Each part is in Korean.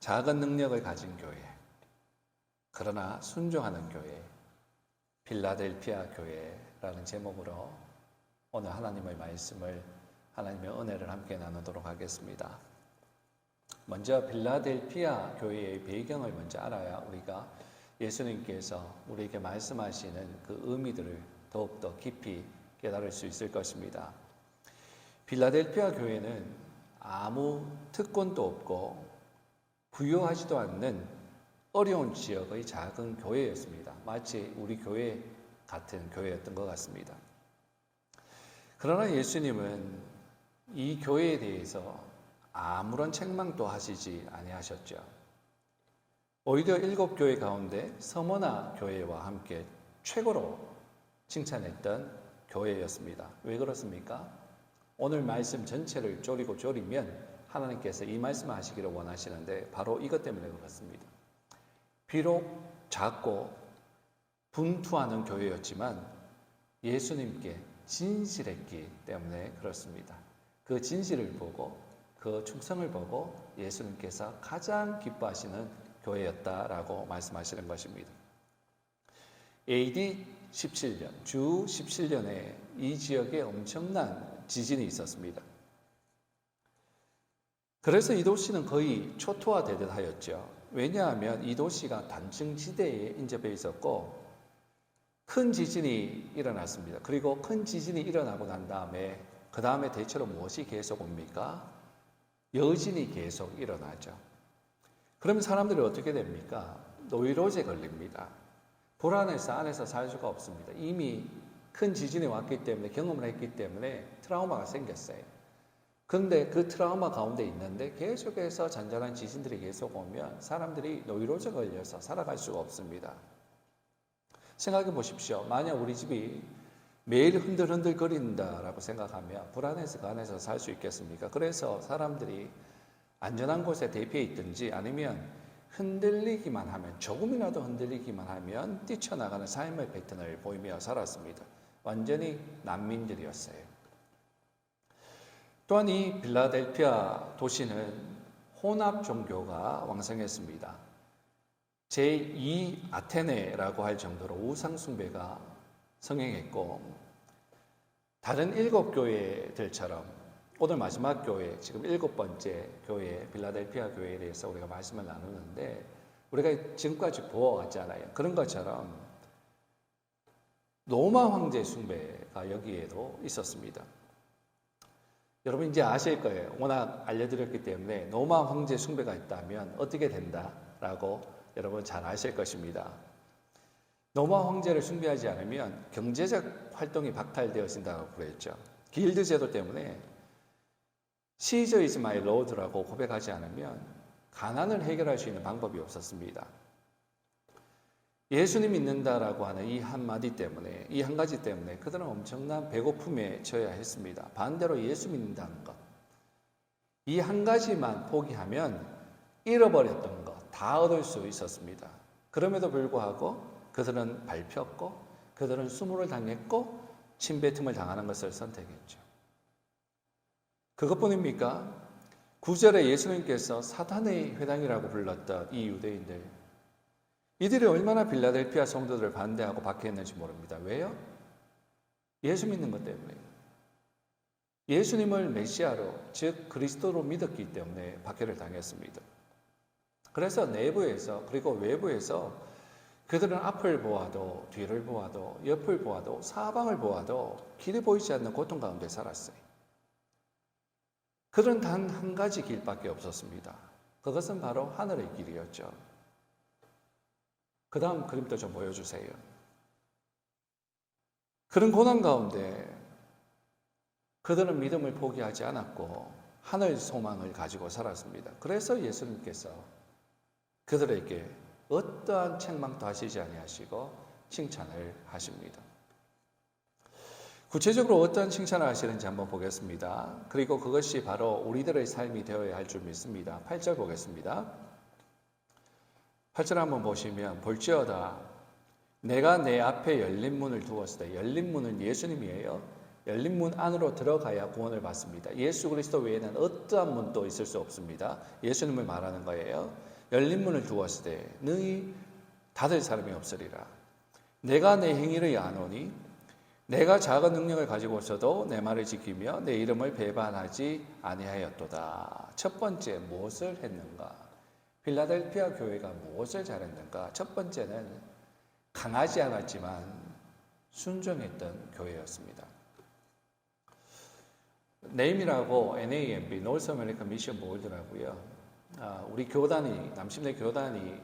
작은 능력을 가진 교회, 그러나 순종하는 교회, 빌라델피아 교회라는 제목으로 오늘 하나님의 말씀을, 하나님의 은혜를 함께 나누도록 하겠습니다. 먼저 빌라델피아 교회의 배경을 먼저 알아야 우리가 예수님께서 우리에게 말씀하시는 그 의미들을 더욱더 깊이 깨달을 수 있을 것입니다. 빌라델피아 교회는 아무 특권도 없고 부유하지도 않는 어려운 지역의 작은 교회였습니다. 마치 우리 교회 같은 교회였던 것 같습니다. 그러나 예수님은 이 교회에 대해서 아무런 책망도 하시지 아니하셨죠. 오히려 7교회 가운데 서머나 교회와 함께 최고로 칭찬했던 교회였습니다. 왜 그렇습니까? 오늘 말씀 전체를 조리면 하나님께서 이 말씀을 하시기를 원하시는데 바로 이것 때문에 그렇습니다. 비록 작고 분투하는 교회였지만 예수님께 진실했기 때문에 그렇습니다. 그 진실을 보고 그 충성을 보고 예수님께서 가장 기뻐하시는 교회였다라고 말씀하시는 것입니다. AD 17년, 주 17년에 이 지역에 엄청난 지진이 있었습니다. 그래서 이 도시는 거의 초토화되듯 하였죠. 왜냐하면 이 도시가 단층지대에 인접해 있었고 큰 지진이 일어났습니다. 그리고 큰 지진이 일어나고 난 다음에 그 다음에 대체로 무엇이 계속 옵니까? 여진이 계속 일어나죠. 그러면 사람들이 어떻게 됩니까? 노이로제 걸립니다. 불안해서 안에서 살 수가 없습니다. 이미 큰 지진이 왔기 때문에 경험을 했기 때문에 트라우마가 생겼어요. 그런데 그 트라우마 가운데 있는데 계속해서 잔잔한 지진들이 계속 오면 사람들이 노이로제 걸려서 살아갈 수가 없습니다. 생각해 보십시오. 만약 우리 집이 매일 흔들흔들 거린다라고 생각하면 불안해서 그 안에서 살 수 있겠습니까? 그래서 사람들이 안전한 곳에 대피해 있든지 아니면 흔들리기만 하면, 조금이라도 흔들리기만 하면 뛰쳐나가는 삶의 패턴을 보이며 살았습니다. 완전히 난민들이었어요. 또한 이 빌라델피아 도시는 혼합 종교가 왕성했습니다. 제2 아테네라고 할 정도로 우상숭배가 성행했고, 다른 7교회들처럼 오늘 마지막 교회, 지금 7번째 교회, 빌라델피아 교회에 대해서 우리가 말씀을 나누는데 우리가 지금까지 보아왔잖아요. 그런 것처럼 로마 황제 숭배가 여기에도 있었습니다. 여러분 이제 아실 거예요. 워낙 알려드렸기 때문에 로마 황제 숭배가 있다면 어떻게 된다라고 여러분 잘 아실 것입니다. 로마 황제를 숭배하지 않으면 경제적 활동이 박탈되어진다고 그랬죠. 길드 제도 때문에 시저 is my lord라고 고백하지 않으면 가난을 해결할 수 있는 방법이 없었습니다. 예수님 믿는다라고 하는 이 한마디 때문에, 이 한 가지 때문에 그들은 엄청난 배고픔에 처해야 했습니다. 반대로 예수 믿는다는 것, 이 한 가지만 포기하면 잃어버렸던 것 다 얻을 수 있었습니다. 그럼에도 불구하고 그들은 밟혔고 그들은 수모를 당했고 침뱉음을 당하는 것을 선택했죠. 그것뿐입니까? 9절에 예수님께서 사단의 회당이라고 불렀던 이 유대인들, 이들이 얼마나 빌라델피아 성도들을 반대하고 박해했는지 모릅니다. 왜요? 예수 믿는 것 때문에. 예수님을 메시아로, 즉 그리스도로 믿었기 때문에 박해를 당했습니다. 그래서 내부에서 그리고 외부에서 그들은 앞을 보아도 뒤를 보아도 옆을 보아도 사방을 보아도 길이 보이지 않는 고통 가운데 살았어요. 그들은 단 한 가지 길밖에 없었습니다. 그것은 바로 하늘의 길이었죠. 그 다음 그림도 좀 보여주세요. 그런 고난 가운데 그들은 믿음을 포기하지 않았고 하늘 소망을 가지고 살았습니다. 그래서 예수님께서 그들에게 어떠한 책망도 하시지 아니하시고 칭찬을 하십니다. 구체적으로 어떤 칭찬을 하시는지 한번 보겠습니다. 그리고 그것이 바로 우리들의 삶이 되어야 할 줄 믿습니다. 8절 보겠습니다. 8절 한번 보시면 볼지어다 내가 내 앞에 열린 문을 두었을 때, 열린 문은 예수님이에요. 열린 문 안으로 들어가야 구원을 받습니다. 예수 그리스도 외에는 어떠한 문도 있을 수 없습니다. 예수님을 말하는 거예요. 열린 문을 두었을 때 너희 닫을 사람이 없으리라. 내가 내 행위를 아노니 내가 작은 능력을 가지고 있어도 내 말을 지키며 내 이름을 배반하지 아니하였도다. 첫 번째 무엇을 했는가? 필라델피아 교회가 무엇을 잘했는가? 첫 번째는 강하지 않았지만 순종했던 교회였습니다. 네임이라고 NAMB, North American Mission Board라고요. 우리 교단이, 남침내 교단이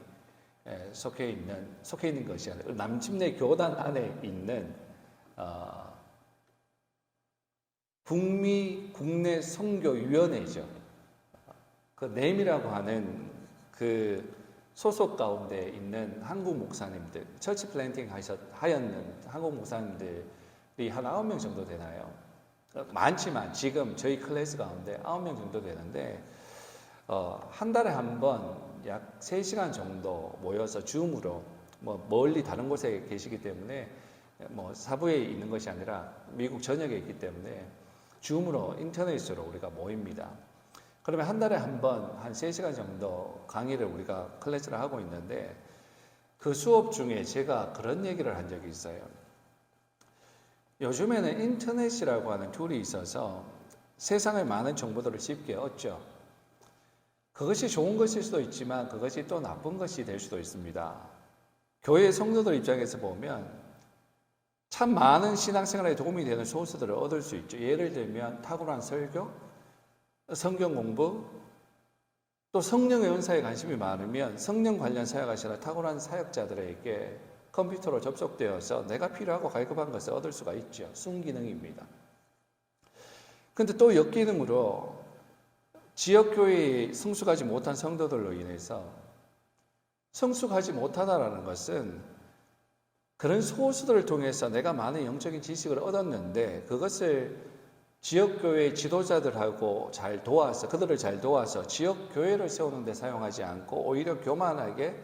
속해 있는 것이 아니라 남침내 교단 안에 있는 북미 국내 선교위원회죠. 그 네임이라고 하는 그 소속 가운데 있는 한국 목사님들, 처치 플랜팅 하였는 한국 목사님들이 한 9명 정도 되나요? 많지만 지금 저희 클래스 가운데 9명 정도 되는데 한 달에 한 번 약 3시간 정도 모여서 줌으로 멀리 다른 곳에 계시기 때문에 사부에 있는 것이 아니라 미국 전역에 있기 때문에 줌으로 인터넷으로 우리가 모입니다. 그러면 한 달에 한 번 한 3시간 정도 강의를 우리가 클래스를 하고 있는데 그 수업 중에 제가 그런 얘기를 한 적이 있어요. 요즘에는 인터넷이라고 하는 툴이 있어서 세상의 많은 정보들을 쉽게 얻죠. 그것이 좋은 것일 수도 있지만 그것이 또 나쁜 것이 될 수도 있습니다. 교회 성도들 입장에서 보면 참 많은 신앙생활에 도움이 되는 소스들을 얻을 수 있죠. 예를 들면 탁월한 설교, 성경 공부, 또 성령의 은사에 관심이 많으면 성령 관련 사역하시는 탁월한 사역자들에게 컴퓨터로 접속되어서 내가 필요하고 갈급한 것을 얻을 수가 있죠. 순기능입니다. 그런데 또 역기능으로 지역교회에 성숙하지 못한 성도들로 인해서 성숙하지 못하다라는 것은 그런 소수들을 통해서 내가 많은 영적인 지식을 얻었는데 그것을 지역교회 지도자들하고 잘 도와서 그들을 잘 도와서 지역교회를 세우는 데 사용하지 않고 오히려 교만하게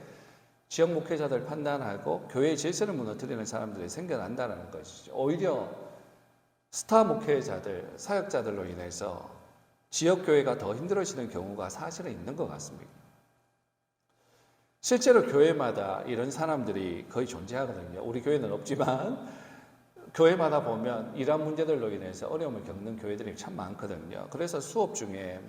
지역 목회자들 판단하고 교회 질서를 무너뜨리는 사람들이 생겨난다는 것이죠. 오히려 스타 목회자들, 사역자들로 인해서 지역교회가 더 힘들어지는 경우가 사실은 있는 것 같습니다. 실제로 교회마다 이런 사람들이 거의 존재하거든요. 우리 교회는 없지만 교회마다 보면 이러한 문제들로 인해서 어려움을 겪는 교회들이 참 많거든요. 그래서 수업 중에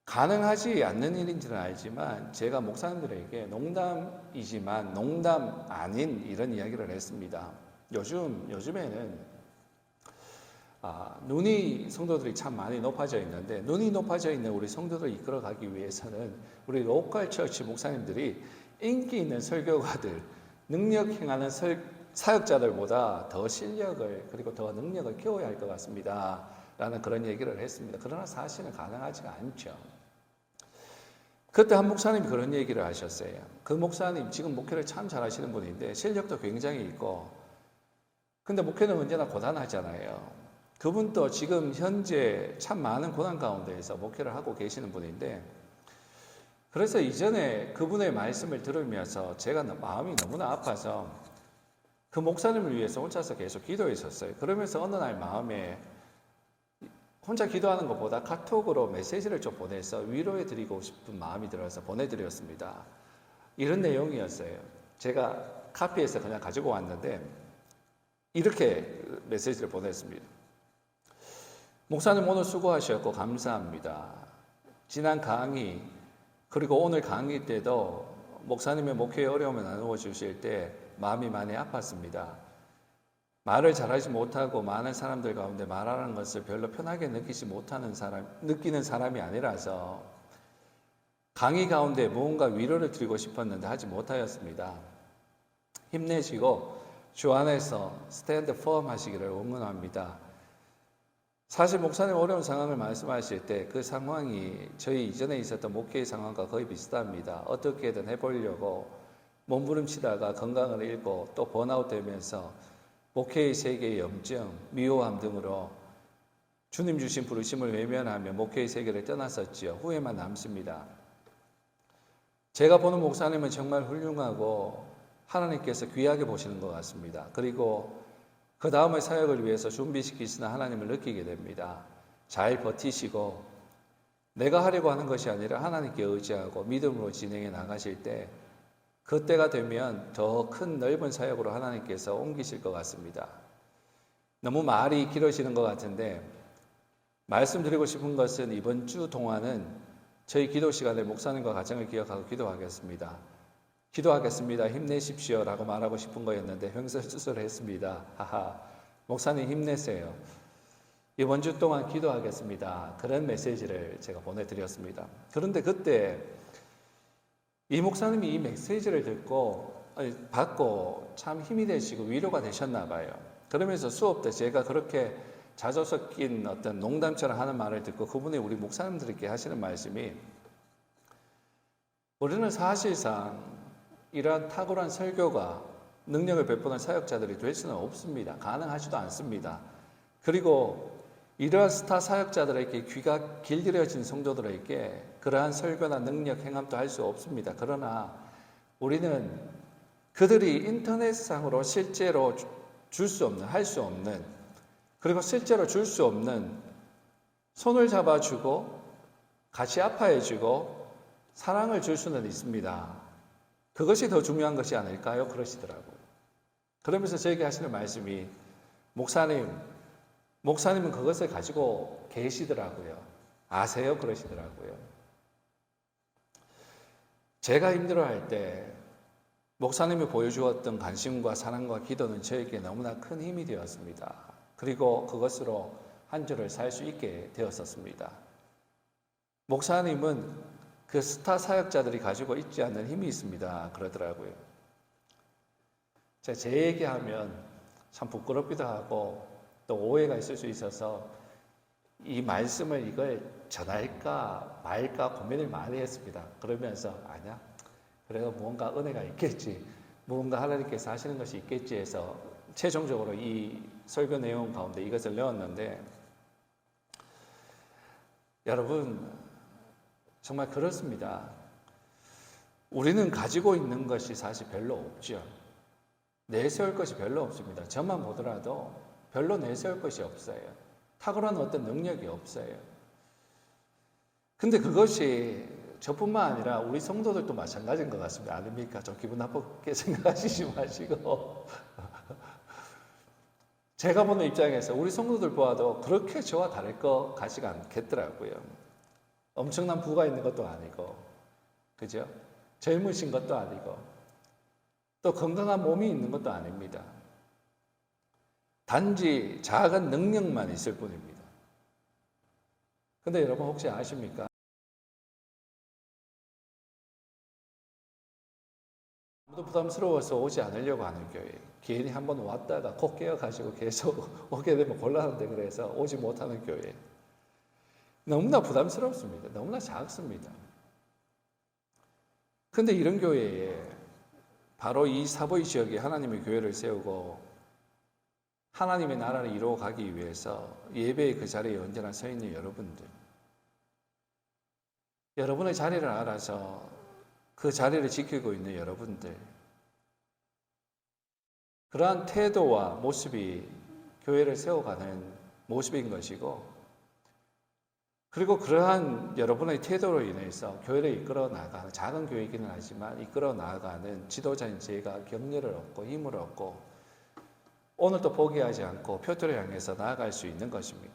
가능하지 않는 일인지는 알지만 제가 목사님들에게 농담이지만 농담 아닌 이런 이야기를 했습니다. 요즘에는 눈이 성도들이 참 많이 높아져 있는데 눈이 높아져 있는 우리 성도들을 이끌어가기 위해서는 우리 로컬 처치 목사님들이 인기 있는 설교가들, 능력 행하는 사역자들보다 더 실력을 그리고 더 능력을 키워야 할 것 같습니다. 라는 그런 얘기를 했습니다. 그러나 사실은 가능하지가 않죠. 그때 한 목사님이 그런 얘기를 하셨어요. 그 목사님 지금 목회를 참 잘하시는 분인데 실력도 굉장히 있고 근데 목회는 언제나 고단하잖아요. 그분도 지금 현재 참 많은 고난 가운데에서 목회를 하고 계시는 분인데 그래서 이전에 그분의 말씀을 들으면서 제가 마음이 너무나 아파서 그 목사님을 위해서 혼자서 계속 기도했었어요. 그러면서 어느 날 마음에 혼자 기도하는 것보다 카톡으로 메시지를 좀 보내서 위로해 드리고 싶은 마음이 들어서 보내드렸습니다. 이런 내용이었어요. 제가 카피해서 그냥 가지고 왔는데 이렇게 메시지를 보냈습니다. 목사님 오늘 수고하셨고 감사합니다. 지난 강의 그리고 오늘 강의 때도 목사님의 목회의 어려움을 나누어 주실 때 마음이 많이 아팠습니다. 말을 잘하지 못하고 많은 사람들 가운데 말하는 것을 별로 편하게 느끼는 사람이 아니라서 강의 가운데 무언가 위로를 드리고 싶었는데 하지 못하였습니다. 힘내시고 주 안에서 스탠드 펌 하시기를 응원합니다. 사실 목사님 어려운 상황을 말씀하실 때 그 상황이 저희 이전에 있었던 목회의 상황과 거의 비슷합니다. 어떻게든 해보려고 몸부림치다가 건강을 잃고 또 번아웃 되면서 목회의 세계의 염증, 미워함 등으로 주님 주신 부르심을 외면하며 목회의 세계를 떠났었지요. 후회만 남습니다. 제가 보는 목사님은 정말 훌륭하고 하나님께서 귀하게 보시는 것 같습니다. 그리고 그 다음의 사역을 위해서 준비시키시는 하나님을 느끼게 됩니다. 잘 버티시고 내가 하려고 하는 것이 아니라 하나님께 의지하고 믿음으로 진행해 나가실 때 그때가 되면 더 큰 넓은 사역으로 하나님께서 옮기실 것 같습니다. 너무 말이 길어지는 것 같은데 말씀드리고 싶은 것은 이번 주 동안은 저희 기도 시간에 목사님과 가정을 기억하고 기도하겠습니다. 기도하겠습니다. 힘내십시오 라고 말하고 싶은 거였는데 횡설수설했습니다. 하하, 목사님 힘내세요. 이번 주 동안 기도하겠습니다. 그런 메시지를 제가 보내드렸습니다. 그런데 그때 이 목사님이 이 메시지를 받고 참 힘이 되시고 위로가 되셨나 봐요. 그러면서 수업 때 제가 그렇게 자주 섞인 어떤 농담처럼 하는 말을 듣고 그분이 우리 목사님들에게 하시는 말씀이 우리는 사실상 이러한 탁월한 설교가 능력을 베푸는 사역자들이 될 수는 없습니다. 가능하지도 않습니다. 그리고 이러한 스타 사역자들에게 귀가 길들여진 성도들에게 그러한 설교나 능력 행함도 할 수 없습니다. 그러나 우리는 그들이 인터넷상으로 실제로 줄 수 없는, 할 수 없는, 그리고 실제로 줄 수 없는 손을 잡아주고 같이 아파해주고 사랑을 줄 수는 있습니다. 그것이 더 중요한 것이 아닐까요? 그러시더라고요. 그러면서 저에게 하시는 말씀이 목사님은 그것을 가지고 계시더라고요. 아세요? 그러시더라고요. 제가 힘들어할 때 목사님이 보여주었던 관심과 사랑과 기도는 저에게 너무나 큰 힘이 되었습니다. 그리고 그것으로 한 주를 살 수 있게 되었었습니다. 목사님은 그 스타 사역자들이 가지고 있지 않는 힘이 있습니다. 그러더라고요. 제 얘기하면 참 부끄럽기도 하고 또 오해가 있을 수 있어서 이 말씀을 이걸 전할까 말까 고민을 많이 했습니다. 그러면서 아니야, 그래도 무언가 은혜가 있겠지, 무언가 하나님께서 하시는 것이 있겠지 해서 최종적으로 이 설교 내용 가운데 이것을 넣었는데 여러분 정말 그렇습니다. 우리는 가지고 있는 것이 사실 별로 없죠. 내세울 것이 별로 없습니다. 저만 보더라도 별로 내세울 것이 없어요. 탁월한 어떤 능력이 없어요. 근데 그것이 저뿐만 아니라 우리 성도들도 마찬가지인 것 같습니다. 아닙니까? 좀 기분 나쁘게 생각하시지 마시고 제가 보는 입장에서 우리 성도들 보아도 그렇게 저와 다를 것 같지가 않겠더라고요. 엄청난 부가 있는 것도 아니고, 그죠? 젊으신 것도 아니고, 또 건강한 몸이 있는 것도 아닙니다. 단지 작은 능력만 있을 뿐입니다. 근데 여러분 혹시 아십니까? 아무도 부담스러워서 오지 않으려고 하는 교회. 괜히 한번 왔다가 콕 깨어가지고 계속 오게 되면 곤란한데 그래서 오지 못하는 교회. 너무나 부담스럽습니다. 너무나 작습니다. 근데 이런 교회에 바로 이 사보이 지역에 하나님의 교회를 세우고 하나님의 나라를 이루어가기 위해서 예배의 그 자리에 언제나 서 있는 여러분들, 여러분의 자리를 알아서 그 자리를 지키고 있는 여러분들, 그러한 태도와 모습이 교회를 세워가는 모습인 것이고, 그리고 그러한 여러분의 태도로 인해서 교회를 이끌어 나가는, 작은 교회이기는 하지만 이끌어 나가는 지도자인 제가 격려를 얻고 힘을 얻고 오늘도 포기하지 않고 표토를 향해서 나아갈 수 있는 것입니다.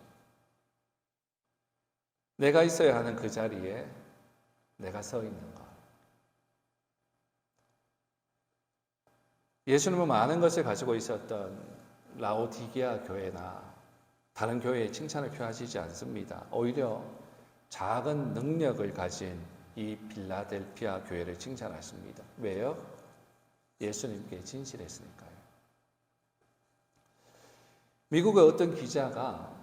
내가 있어야 하는 그 자리에 내가 서 있는 것. 예수님은 많은 것을 가지고 있었던 라오디게아 교회나 다른 교회에 칭찬을 표하시지 않습니다. 오히려 작은 능력을 가진 이 필라델피아 교회를 칭찬하십니다. 왜요? 예수님께 진실했으니까요. 미국의 어떤 기자가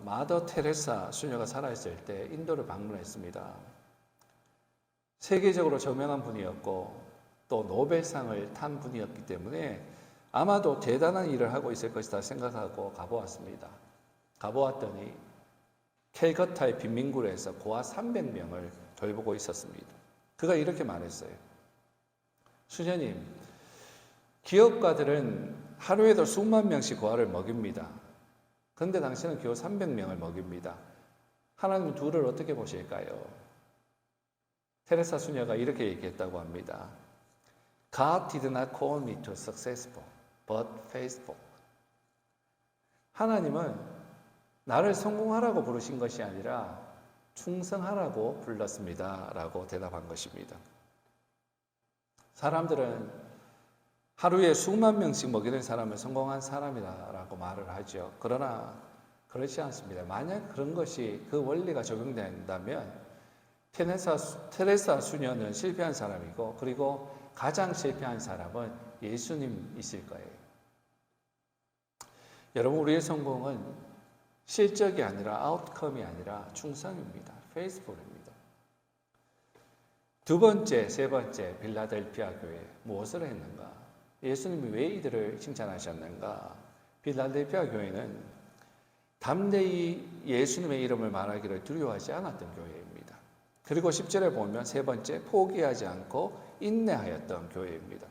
마더 테레사 수녀가 살아있을 때 인도를 방문했습니다. 세계적으로 저명한 분이었고 또 노벨상을 탄 분이었기 때문에 아마도 대단한 일을 하고 있을 것이다 생각하고 가보았습니다. 가보았더니 캘커타의 빈민굴에서 고아 300명을 돌보고 있었습니다. 그가 이렇게 말했어요. 수녀님, 기업가들은 하루에도 수만 명씩 고아를 먹입니다. 그런데 당신은 겨우 300명을 먹입니다. 하나님은 둘을 어떻게 보실까요? 테레사 수녀가 이렇게 얘기했다고 합니다. God did not call me to successful, but faithful. 하나님은 나를 성공하라고 부르신 것이 아니라 충성하라고 불렀습니다. 라고 대답한 것입니다. 사람들은 하루에 수만 명씩 먹이는 사람을 성공한 사람이라고 말을 하죠. 그러나 그렇지 않습니다. 만약 그런 것이 그 원리가 적용된다면 테레사 수녀는 실패한 사람이고 그리고 가장 실패한 사람은 예수님이실 거예요. 여러분, 우리의 성공은 실적이 아니라 아웃컴이 아니라 충성입니다. 페이스풀입니다. 두 번째, 세 번째 빌라델피아 교회 무엇을 했는가? 예수님이 왜 이들을 칭찬하셨는가? 빌라델피아 교회는 담대히 예수님의 이름을 말하기를 두려워하지 않았던 교회입니다. 그리고 10절에 보면 세 번째, 포기하지 않고 인내하였던 교회입니다.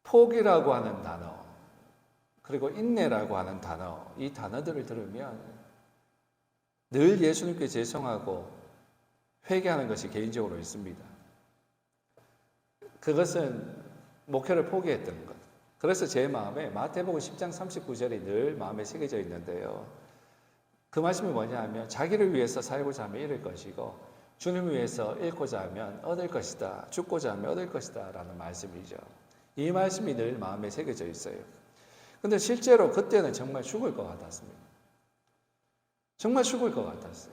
포기라고 하는 단어, 그리고 인내라고 하는 단어, 이 단어들을 들으면 늘 예수님께 죄송하고 회개하는 것이 개인적으로 있습니다. 그것은 목표를 포기했던 것. 그래서 제 마음에 마태복음 10장 39절이 늘 마음에 새겨져 있는데요. 그 말씀이 뭐냐 하면 자기를 위해서 살고자 하면 잃을 것이고 주님을 위해서 잃고자 하면 얻을 것이다. 죽고자 하면 얻을 것이다. 라는 말씀이죠. 이 말씀이 늘 마음에 새겨져 있어요. 근데 실제로 그때는 정말 죽을 것 같았습니다. 정말 죽을 것 같았어요.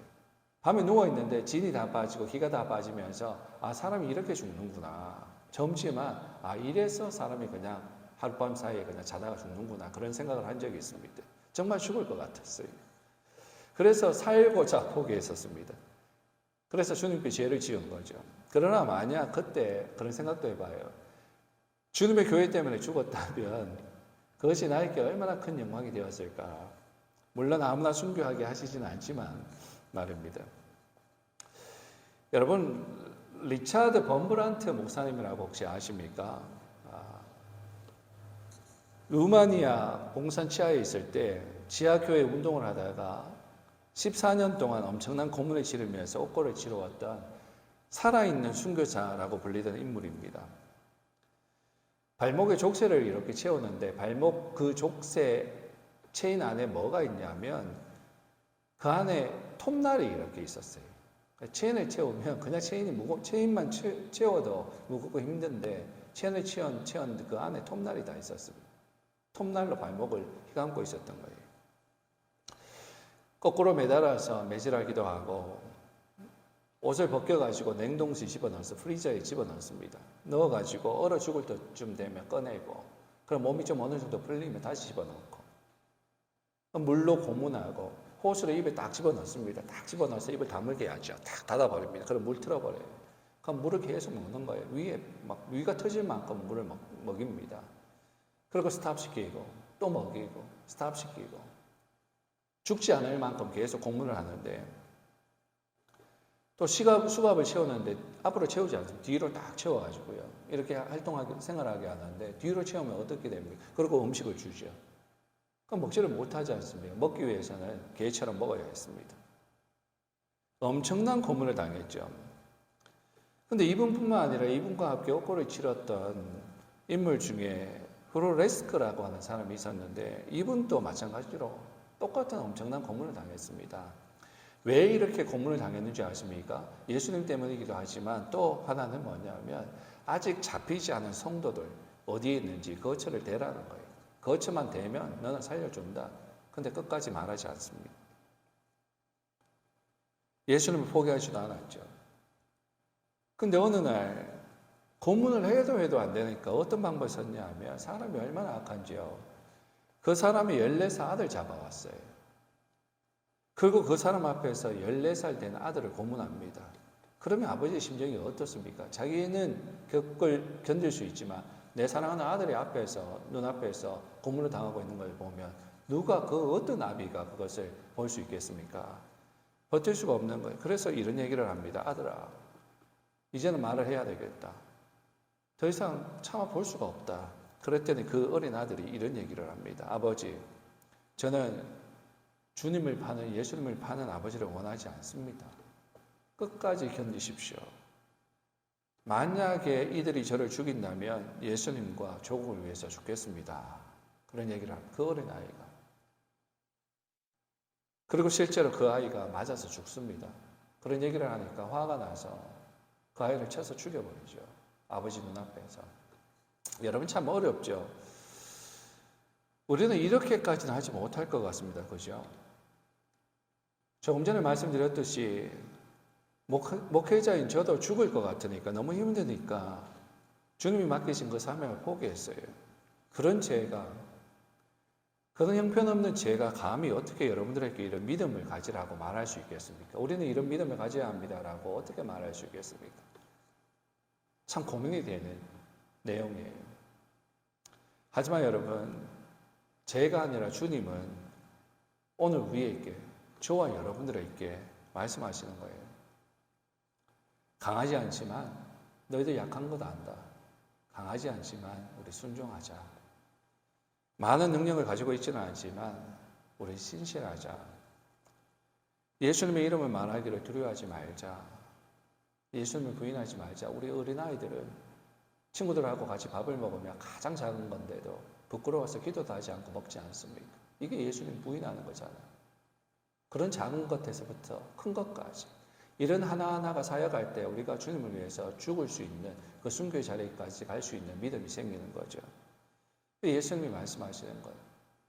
밤에 누워있는데 진이 다 빠지고 기가 다 빠지면서 사람이 이렇게 죽는구나. 젊지만 이래서 사람이 그냥 하룻밤 사이에 그냥 자다가 죽는구나. 그런 생각을 한 적이 있습니다. 정말 죽을 것 같았어요. 그래서 살고자 포기했었습니다. 그래서 주님께 죄를 지은 거죠. 그러나 만약 그때 그런 생각도 해봐요. 주님의 교회 때문에 죽었다면 그것이 나에게 얼마나 큰 영광이 되었을까. 물론 아무나 순교하게 하시지는 않지만 말입니다. 여러분, 리차드 범브란트 목사님이라고 혹시 아십니까? 루마니아 봉산 치하에 있을 때 지하교회 운동을 하다가 14년 동안 엄청난 고문을 치르면서 옥고를 치러왔던 살아있는 순교자라고 불리던 인물입니다. 발목에 족쇄를 이렇게 채우는데 발목 그 족쇄 체인 안에 뭐가 있냐면 그 안에 톱날이 이렇게 있었어요. 체인을 채우면 그냥 체인만 채워도 무겁고 힘든데 체인을 채운 그 안에 톱날이 다 있었습니다. 톱날로 발목을 휘감고 있었던 거예요. 거꾸로 매달아서 매질하기도 하고 옷을 벗겨가지고 냉동실에 집어넣어서 프리저에 집어넣습니다. 넣어가지고 얼어 죽을 때쯤 되면 꺼내고 그럼 몸이 좀 어느 정도 풀리면 다시 집어넣고 물로 고문하고 호수로 입에 딱 집어넣습니다. 딱 집어넣어서 입을 다물게 하죠. 딱 닫아버립니다. 그럼 물 틀어버려요. 그럼 물을 계속 먹는 거예요. 위에 막 위가 터질 만큼 물을 먹입니다. 그리고 스탑시키고 또 먹이고 스탑시키고 죽지 않을 만큼 계속 공문을 하는데 또 수갑을 채우는데 앞으로 채우지 않습니다. 뒤로 딱 채워가지고요. 이렇게 생활하게 하는데 뒤로 채우면 어떻게 됩니까? 그리고 음식을 주죠. 그럼 먹지를 못하지 않습니까? 먹기 위해서는 개처럼 먹어야 했습니다. 엄청난 고문을 당했죠. 근데 이분뿐만 아니라 이분과 함께 옥고를 치렀던 인물 중에 프로레스크라고 하는 사람이 있었는데 이분도 마찬가지로 똑같은 엄청난 고문을 당했습니다. 왜 이렇게 고문을 당했는지 아십니까? 예수님 때문이기도 하지만 또 하나는 뭐냐면 아직 잡히지 않은 성도들 어디에 있는지 거처를 대라는 거예요. 거처만 대면 너는 살려준다. 근데 끝까지 말하지 않습니다. 예수님을 포기하지도 않았죠. 근데 어느 날 고문을 해도 안 되니까 어떤 방법을 썼냐 하면 사람이 얼마나 악한지요. 그 사람이 14살 아들 잡아왔어요. 그리고 그 사람 앞에서 14살 된 아들을 고문합니다. 그러면 아버지의 심정이 어떻습니까? 자기는 견딜 수 있지만 내 사랑하는 아들이 눈앞에서 고문을 당하고 있는 걸 보면 누가 어떤 아비가 그것을 볼 수 있겠습니까? 버틸 수가 없는 거예요. 그래서 이런 얘기를 합니다. 아들아, 이제는 말을 해야 되겠다. 더 이상 참아 볼 수가 없다. 그랬더니 그 어린 아들이 이런 얘기를 합니다. 아버지, 저는 주님을 파는, 예수님을 파는 아버지를 원하지 않습니다. 끝까지 견디십시오. 만약에 이들이 저를 죽인다면 예수님과 조국을 위해서 죽겠습니다. 그런 얘기를 합니다. 그 어린 아이가. 그리고 실제로 그 아이가 맞아서 죽습니다. 그런 얘기를 하니까 화가 나서 그 아이를 쳐서 죽여버리죠. 아버지 눈앞에서. 여러분 참 어렵죠. 우리는 이렇게까지는 하지 못할 것 같습니다. 그죠? 조금 전에 말씀드렸듯이 목회자인 저도 죽을 것 같으니까 너무 힘드니까 주님이 맡기신 그 사명을 포기했어요. 그런 제가, 그런 형편없는 제가 감히 어떻게 여러분들에게 이런 믿음을 가지라고 말할 수 있겠습니까? 우리는 이런 믿음을 가져야 합니다라고 어떻게 말할 수 있겠습니까? 참 고민이 되는 내용이에요. 하지만 여러분, 제가 아니라 주님은 오늘 우리에게, 저와 여러분들에게 말씀하시는 거예요. 강하지 않지만 너희들 약한 것 안다. 강하지 않지만 우리 순종하자. 많은 능력을 가지고 있지는 않지만 우리 신실하자. 예수님의 이름을 말하기를 두려워하지 말자. 예수님을 부인하지 말자. 우리 어린아이들은 친구들하고 같이 밥을 먹으면 가장 작은 건데도 부끄러워서 기도도 하지 않고 먹지 않습니까? 이게 예수님 부인하는 거잖아요. 그런 작은 것에서부터 큰 것까지 이런 하나하나가 사역할 때 우리가 주님을 위해서 죽을 수 있는 그 순교의 자리까지 갈 수 있는 믿음이 생기는 거죠. 예수님이 말씀하시는 거예요.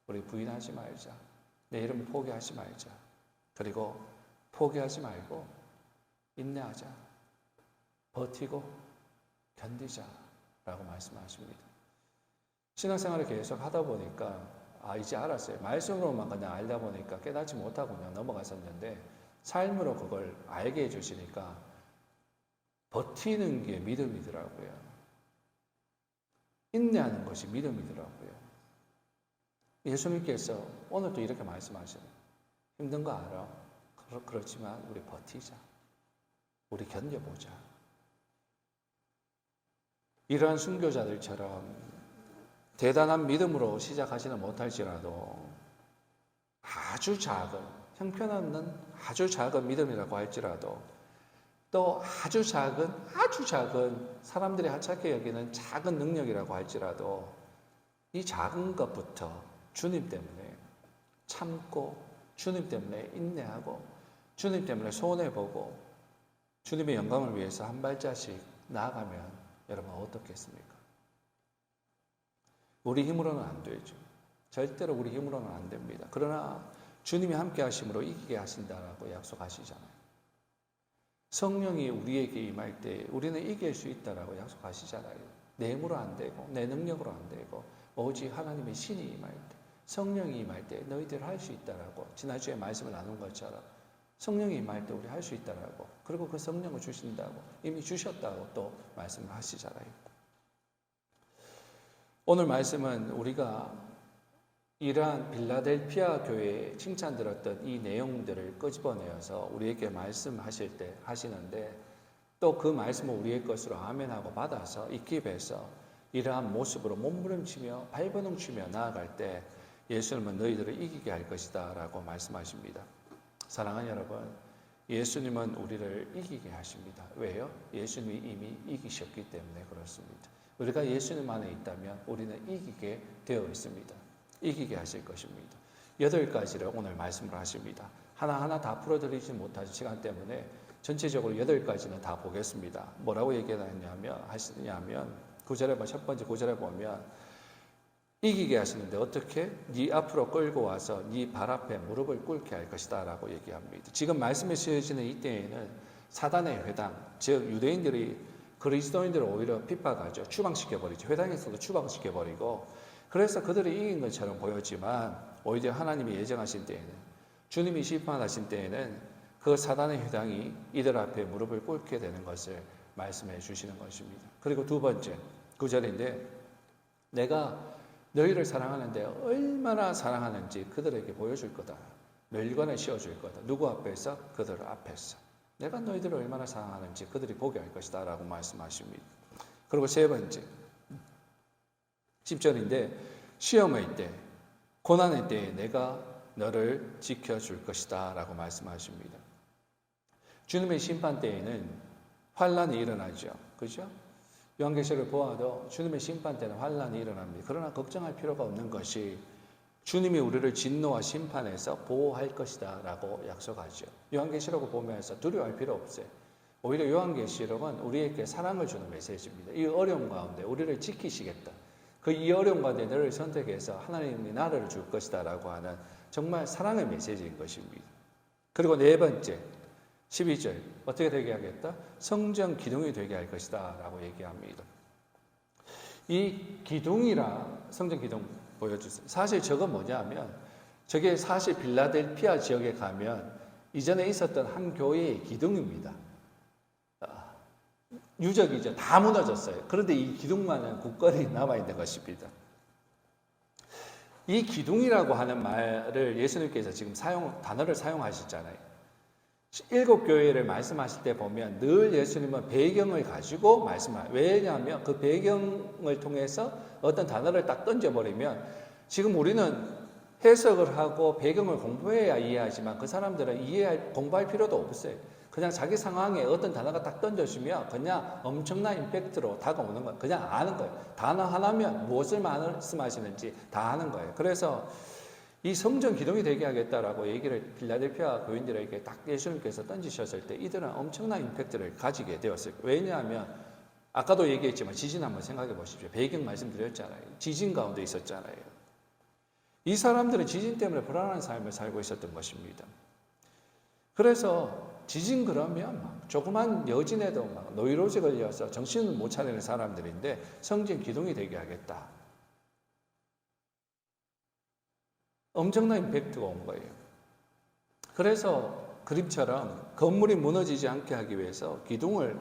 우리 부인하지 말자. 내 이름을 포기하지 말자. 그리고 포기하지 말고 인내하자. 버티고 견디자 라고 말씀하십니다. 신앙생활을 계속 하다 보니까 이제 알았어요. 말씀으로만 그냥 알다 보니까 깨닫지 못하고 그냥 넘어갔었는데 삶으로 그걸 알게 해주시니까 버티는 게 믿음이더라고요. 인내하는 것이 믿음이더라고요. 예수님께서 오늘도 이렇게 말씀하시는 힘든 거 알아. 그렇지만 우리 버티자. 우리 견뎌보자. 이러한 순교자들처럼 대단한 믿음으로 시작하지는 못할지라도 아주 작은, 형편없는 아주 작은 믿음이라고 할지라도 또 아주 작은 사람들이 하찮게 여기는 작은 능력이라고 할지라도 이 작은 것부터 주님 때문에 참고 주님 때문에 인내하고 주님 때문에 손해보고 주님의 영광을 위해서 한 발자씩 나아가면 여러분 어떻겠습니까? 우리 힘으로는 안 되죠. 절대로 우리 힘으로는 안 됩니다. 그러나 주님이 함께 하심으로 이기게 하신다라고 약속하시잖아요. 성령이 우리에게 임할 때 우리는 이길 수 있다라고 약속하시잖아요. 내 힘으로 안 되고 내 능력으로 안 되고 오직 하나님의 신이 임할 때 성령이 임할 때 너희들 할 수 있다라고 지난주에 말씀을 나눈 것처럼 성령이 임할 때 우리 할 수 있다라고 그리고 그 성령을 주신다고 이미 주셨다고 또 말씀을 하시잖아요. 오늘 말씀은 우리가 이러한 빌라델피아 교회에 칭찬 들었던 이 내용들을 끄집어내어서 우리에게 말씀하실 때 하시는데 또 그 말씀을 우리의 것으로 아멘하고 받아서 익힙해서 이러한 모습으로 몸부림치며 발버둥치며 나아갈 때 예수님은 너희들을 이기게 할 것이다 라고 말씀하십니다. 사랑하는 여러분, 예수님은 우리를 이기게 하십니다. 왜요? 예수님이 이미 이기셨기 때문에 그렇습니다. 우리가 예수님 안에 있다면 우리는 이기게 되어 있습니다. 이기게 하실 것입니다. 8가지를 오늘 말씀을 하십니다. 하나하나 다 풀어드리지 못할 시간 때문에 전체적으로 8가지는 다 보겠습니다. 뭐라고 하시냐면 9절에 첫 번째 9절에 보면 이기게 하시는데 어떻게? 네 앞으로 끌고 와서 네 발 앞에 무릎을 꿇게 할 것이다 라고 얘기합니다. 지금 말씀이 쓰여지는 이때에는 사단의 회당, 즉 유대인들이 그리스도인들을 오히려 핍박하죠. 추방시켜버리죠. 회당에서도 추방시켜버리고 그래서 그들이 이긴 것처럼 보였지만 오히려 하나님이 예정하신 때에는 주님이 심판하신 때에는 그 사단의 회당이 이들 앞에 무릎을 꿇게 되는 것을 말씀해 주시는 것입니다. 그리고 두 번째 9절인데 내가 너희를 사랑하는데 얼마나 사랑하는지 그들에게 보여줄 거다. 멸관을 씌워줄 거다. 누구 앞에서? 그들 앞에서. 내가 너희들을 얼마나 사랑하는지 그들이 보게 할 것이다 라고 말씀하십니다. 그리고 세 번째, 10절인데 시험의 때, 고난의 때에 내가 너를 지켜줄 것이다 라고 말씀하십니다. 주님의 심판 때에는 환란이 일어나죠. 그죠? 요한계시록을 보아도 주님의 심판 때는 환란이 일어납니다. 그러나 걱정할 필요가 없는 것이 주님이 우리를 진노와 심판에서 보호할 것이다 라고 약속하죠. 요한계시록을 보면서 두려워할 필요 없어요. 오히려 요한계시록은 우리에게 사랑을 주는 메시지입니다. 이 어려움 가운데 우리를 지키시겠다. 이 어려움 가운데 너를 선택해서 하나님이 나라를 줄 것이다 라고 하는 정말 사랑의 메시지인 것입니다. 그리고 네 번째, 12절 어떻게 되게 하겠다? 성전 기둥이 되게 할 것이다 라고 얘기합니다. 이 기둥이라 성전 기둥 보여주세요. 사실 저건 뭐냐면 저게 사실 빌라델피아 지역에 가면 이전에 있었던 한 교회의 기둥입니다. 유적이죠. 다 무너졌어요. 그런데 이 기둥만은 굳건히 남아있는 것입니다. 이 기둥이라고 하는 말을 예수님께서 지금 단어를 사용하셨잖아요. 7교회를 말씀하실 때 보면 늘 예수님은 배경을 가지고 말씀하세요. 왜냐하면 그 배경을 통해서 어떤 단어를 딱 던져버리면 지금 우리는 해석을 하고 배경을 공부해야 이해하지만 그 사람들은 공부할 필요도 없어요. 그냥 자기 상황에 어떤 단어가 딱 던져주면 그냥 엄청난 임팩트로 다가오는 거예요. 그냥 아는 거예요. 단어 하나면 무엇을 말씀하시는지 다 아는 거예요. 그래서 이 성전 기둥이 되게 하겠다라고 얘기를 빌라델피아 교인들에게 딱 예수님께서 던지셨을 때 이들은 엄청난 임팩트를 가지게 되었어요. 왜냐하면 아까도 얘기했지만 지진 한번 생각해 보십시오. 배경 말씀드렸잖아요. 지진 가운데 있었잖아요. 이 사람들은 지진 때문에 불안한 삶을 살고 있었던 것입니다. 그래서 지진 그러면 막 조그만 여진에도 막 노이로제 걸려서 정신을 못 차리는 사람들인데 성전 기둥이 되게 하겠다. 엄청난 임팩트가 온 거예요. 그래서 그림처럼 건물이 무너지지 않게 하기 위해서 기둥을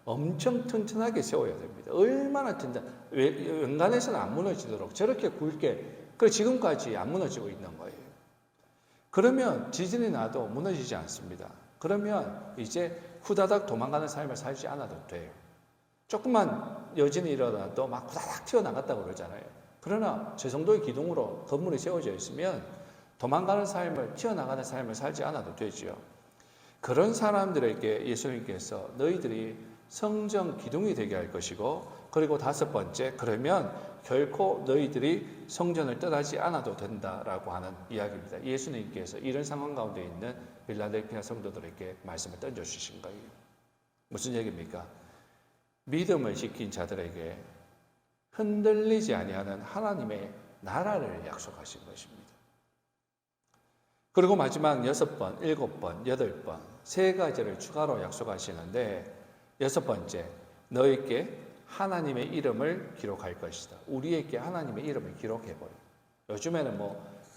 엄청 튼튼하게 세워야 됩니다. 얼마나 튼튼, 연간에서는 안 무너지도록 저렇게 굵게, 지금까지 안 무너지고 있는 거예요. 그러면 지진이 나도 무너지지 않습니다. 그러면 이제 후다닥 도망가는 삶을 살지 않아도 돼요. 조금만 여진이 일어나도 막 후다닥 튀어나갔다고 그러잖아요. 그러나 저 정도의 기둥으로 건물이 세워져 있으면 도망가는 삶을, 튀어나가는 삶을 살지 않아도 되지요. 그런 사람들에게 예수님께서 너희들이 성전 기둥이 되게 할 것이고, 그리고 다섯 번째, 그러면 결코 너희들이 성전을 떠나지 않아도 된다라고 하는 이야기입니다. 예수님께서 이런 상황 가운데 있는 빌라델피아 성도들에게 말씀을 던져주신 거예요. 무슨 얘기입니까? 믿음을 지킨 자들에게 흔들리지 아니하는 하나님의 나라를 약속하신 것입니다. 그리고 마지막 6번, 7번, 8번, 세 가지를 추가로 약속하시는데, 여섯 번째, 너에게 하나님의 이름을 기록할 것이다. 우리에게 하나님의 이름을 기록해버려. 요즘에는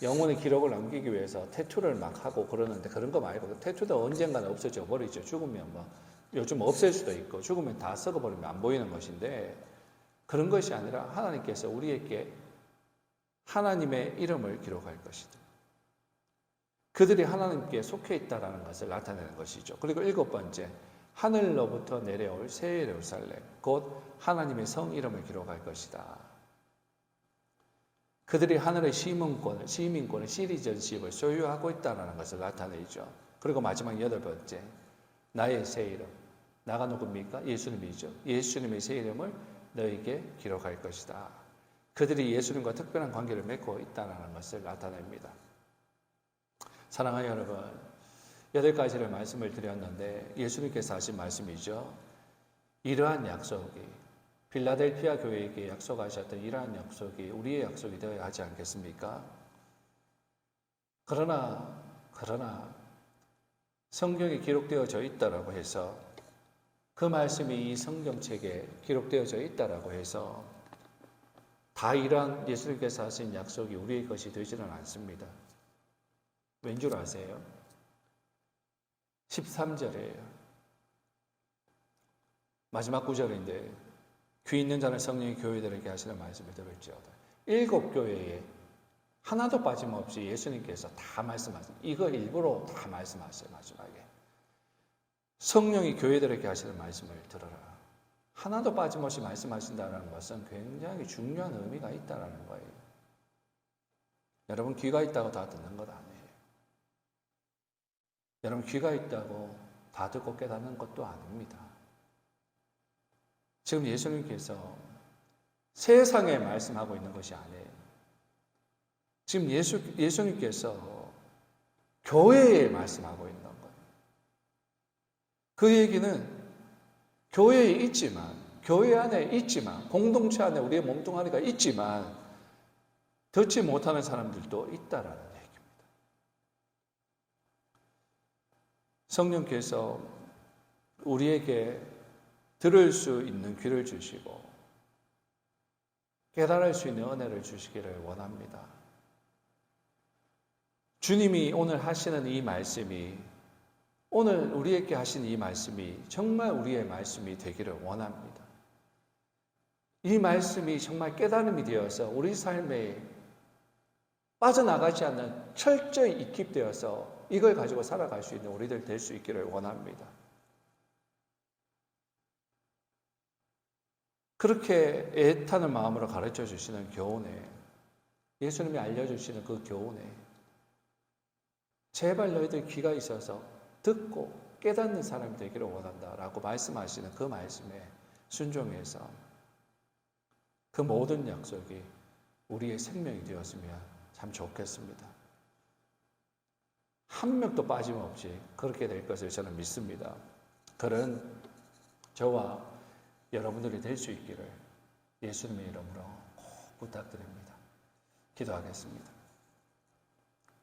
영혼의 기록을 남기기 위해서 태투를 막 하고 그러는데 그런 거 말고 태투도 언젠가는 없어져 버리죠. 죽으면 요즘 없앨 수도 있고 죽으면 다 썩어버리면 안 보이는 것인데, 그런 것이 아니라 하나님께서 우리에게 하나님의 이름을 기록할 것이다. 그들이 하나님께 속해 있다라는 것을 나타내는 것이죠. 그리고 7번째, 하늘로부터 내려올 새 예루살렘, 곧 하나님의 성 이름을 기록할 것이다. 그들이 하늘의 시민권을 시리전십을 소유하고 있다는 것을 나타내죠. 그리고 마지막 8번째, 나의 새 이름. 나가 누굽니까? 예수님이죠. 예수님의 새 이름을 너에게 기록할 것이다. 그들이 예수님과 특별한 관계를 맺고 있다는 것을 나타냅니다. 사랑하는 여러분, 8가지를 말씀을 드렸는데 예수님께서 하신 말씀이죠. 이러한 약속이, 빌라델피아 교회에게 약속하셨던 이러한 약속이 우리의 약속이 되어야 하지 않겠습니까? 그러나 성경에 기록되어져 있다라고 해서, 그 말씀이 이 성경책에 기록되어져 있다라고 해서 다 이러한 예수님께서 하신 약속이 우리의 것이 되지는 않습니다. 왠 줄 아세요? 13절이에요. 마지막 구절인데, 귀 있는 자는 성령이 교회들에게 하시는 말씀을 들을지어다. 7교회에 하나도 빠짐없이 예수님께서 다 말씀하세요. 이거 일부러 다 말씀하세요. 마지막에 성령이 교회들에게 하시는 말씀을 들어라. 하나도 빠짐없이 말씀하신다는 것은 굉장히 중요한 의미가 있다는 거예요. 여러분 귀가 있다고 다 듣는 것 아니에요. 여러분 귀가 있다고 다 듣고 깨닫는 것도 아닙니다. 지금 예수님께서 세상에 말씀하고 있는 것이 아니에요. 지금 예수님께서 교회에 말씀하고 있는 거예요. 그 얘기는 교회에 있지만, 교회 안에 있지만, 공동체 안에 우리의 몸뚱아리가 있지만 듣지 못하는 사람들도 있다라는 얘기입니다. 성령께서 우리에게 들을 수 있는 귀를 주시고 깨달을 수 있는 은혜를 주시기를 원합니다. 주님이 오늘 하시는 이 말씀이, 오늘 우리에게 하신 이 말씀이 정말 우리의 말씀이 되기를 원합니다. 이 말씀이 정말 깨달음이 되어서 우리 삶에 빠져나가지 않는 철저히 익힙되어서 이걸 가지고 살아갈 수 있는 우리들 될 수 있기를 원합니다. 그렇게 애타는 마음으로 가르쳐 주시는 교훈에, 예수님이 알려주시는 그 교훈에 제발 너희들 귀가 있어서 듣고 깨닫는 사람이 되기를 원한다라고 말씀하시는 그 말씀에 순종해서 그 모든 약속이 우리의 생명이 되었으면 참 좋겠습니다. 한 명도 빠짐없이 그렇게 될 것을 저는 믿습니다. 그런 저와 여러분들이 될 수 있기를 예수님의 이름으로 꼭 부탁드립니다. 기도하겠습니다.